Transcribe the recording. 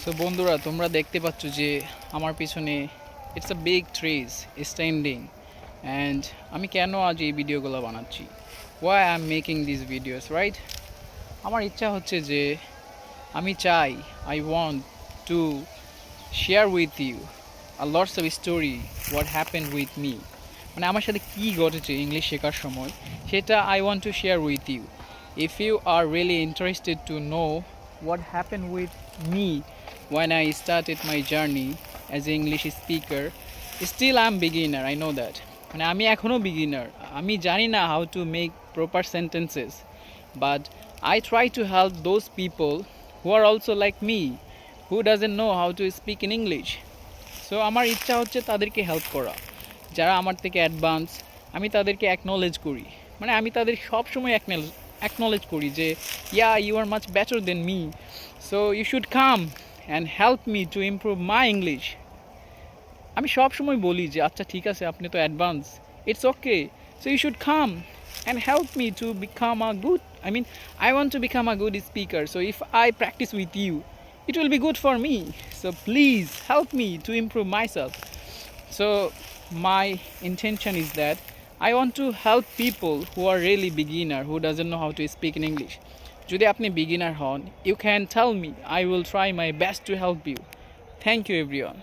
So বন্ধুরা, তোমরা দেখতে পাচ্ছ যে আমার পিছনে it's a big trees standing. And আমি কেন আজ এই ভিডিওগুলো বানাচ্ছি, why I am making this videos, right? আমার ইচ্ছা হচ্ছে যে আমি চাই, I want to share with you lots of story what happen with me. মানে আমার সাথে কী ঘটেছে ইংলিশ শেখার সময়, সেটা I want to share with you. If you are really interested to know what happened with me when I started my journey as an English speaker. Still I'm beginner, I know that. মানে আমি এখনও beginner, আমি জানি না how to make proper sentences, but I try to help those people who are also like me, who doesn't know how to speak in English. So আমার ইচ্ছা হচ্ছে তাদেরকে হেল্প করা, যারা আমার থেকে অ্যাডভান্স। আমি তাদেরকে অ্যাকনলেজ করি, মানে আমি তাদের সবসময় অ্যাকনলেজ করি যে yeah, you are much better than me, so you should come and help me to improve my English. আমি সবসময় বলি যে আচ্ছা ঠিক আছে, আপনি তো advance, it's okay, so you should come and help me to become a good, I want to become a good speaker, so if I practice with you, it will be good for me, so please help me to improve myself. So my intention is that I want to help people who are really beginner, who doesn't know how to speak in English. যদি আপনি beginner হন, you can tell me, I will try my best to help you. Thank you everyone.